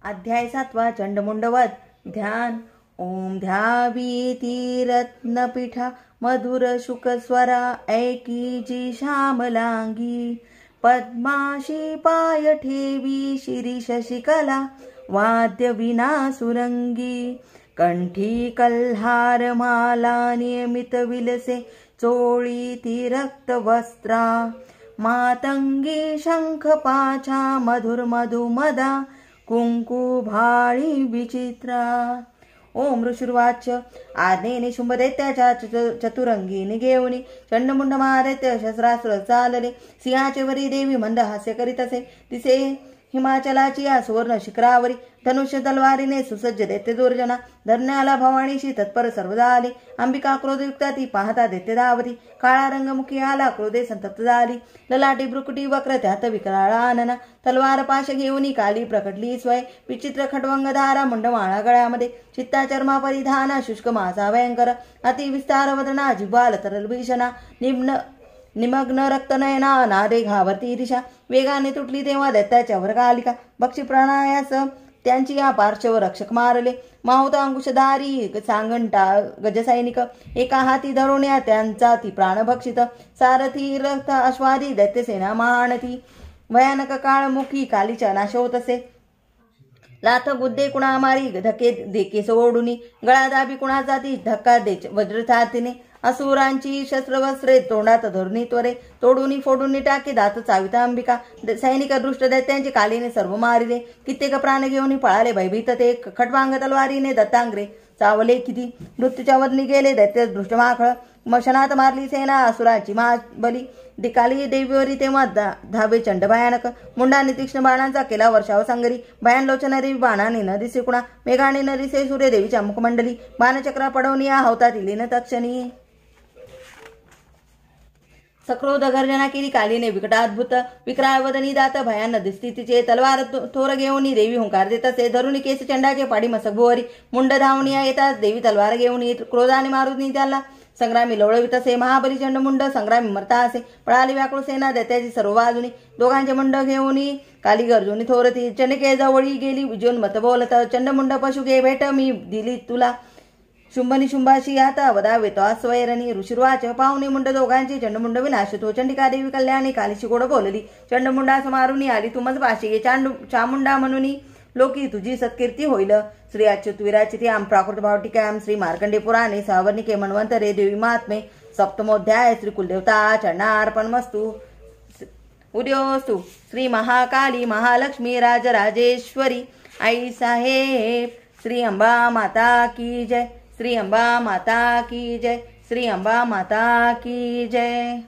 अध्याय 7 चंडमुंडवध ध्यान. ओम ध्यावीती रत्नपीठा मधुर शुकस्वरा ऐकी जी श्यामलांगी पद्माशी पाय ठेवी शिरीष शिकला वाद्य विना सुरंगी कंठी कल्हार माला नियमित विलसे चोळी ती रक्त वस्त्रा मातंगी शंख पाछा मधुर मधुमदा कुंकू भाळी विचित्रा. ओम ऋषुर्वाच. आज्ञेने शुंभ दैत्याच्या चतुरंगीने घेऊनी चंडमुंड महादैत्य शस्त्रास्त्र चालले. सिंहाचे वरी देवी मंद हास्य करीत असे. तिचे हिमाचलाची या सुवर्ण शिखरावरी धनुष्य तलवारीने सुसज्ज दैत्य दुर्जना धरण्याला भवानीशी तत्पर सर्वदा आले. अंबिका क्रोधयुक्ता ती पाहता दैत्य धावती. काळा रंगमुखी आला क्रोधे संतप्त झाली. ललाटी ब्रुकुटी वक्र त्यात विकराळ आनना तलवार पाश घेऊनी काली प्रकटली स्वय. विचित्र खटवंग धारा मुंडमाळा गळ्यामध्ये चित्ता चर्मा परिधाना शुष्क मासा भयंकर अति विस्तार वदना जिव्हाल तरल भीषणा निमग्न रक्तनयना नादे घावरती दिशा. वेगाने तुटली तेव्हा दैत्याच्या वर्गालिका बक्षी प्रणायास त्यांची या पार्श्व रक्षक मारले. माहुत अंकुशधारी सांगंटा गजसैनिक एका हाती धरून या त्यांचा ती प्राणभक्षित. सारथी रथ अश्वादी दैत्यसेना महाणती भयानक काळमुखी कालीच्या नाश होत असे. लाथ गुद्दे कुणा मारी धके देके सोडुनी गळा दाबी कुणाचा ती धक्का दे वज्रथातीने. असुरांची शस्त्रवस्त्रे तोंडात धरुनी त्वरे तोडूनी फोडूनी टाके दात चाविता अंबिका. सैनिक दृष्ट दैत्यांचे कालीने सर्व मारिले. कित्येक प्राण घेऊन पळाले भयभीत ते. खटवांग तलवारीने दत्तांग्रे चावले किती. मृत्यूच्या वदनी गेले दैत्य दृष्ट माखळ. मशनात मारली सेना असुराची महाबली. काली देवीवरी तेव्हा धावे चंड भयानक. मुंडाने तीक्ष्ण बाणांचा केला वर्षाव संगरी. भयानलोचना देवी बाणाने न दिसे कुणा मेघाने न दिसे सूर्य देवीच्या मुखमंडली. बाणचक्रा पडवणी या हवतात लीन तक्षणी. सक्रोध गर्जना केली कालीने विकटाद्भुत. विक्राळ वदनी दात भयान दिसती तिचे. तलवार थोर घेऊन देवी हुंकार देत असे. धरुणी केस चंडाचे पाडी मसक भुवरी. मुंड धावणीया येतात देवी तलवार घेऊन क्रोधाने मारून त्याला संग्रामी लोळवित असे. महाबली चंडमुंड संग्रामी मरता असे. पळाली व्याकुळ सेना दैत्याची सर्व बाजूनी. दोघांचे मुंड घेऊनी काली गर्जुनी थोरती. चंडिके जवळी गेली विजून मत बोलत. चंडमुंड पशु घे भेट मी दिली तुला शुंभनी शुंभाशी आता वदावे तो स्वैरणी. ऋषिर्वाच. पाहुणे मुंड दोघांची चंडमुंड विनाश तो. चंडिका देवी कल्याणी कालीशी गोड बोलली. चंडमुंडास मारुनी आली तुमच पाशी चामुंडा म्हणून लोकी तुझी सत्कीर्ती होईल. श्री अच्युत विराचिती आम प्राकृत भावटिकाम श्री मार्कंडे पुराणे सावर्णिके मन्वंतरे देवी महात्मे सप्तमोध्याय. श्री कुलदेवता चरणार्पण मस्तु. उद्योस्तु. श्री महाकाली महालक्ष्मी राजराजेश्वरी आई साहेब. श्री अंबा माता की जय. श्री अंबा माता की जय. श्री अंबा माता की जय.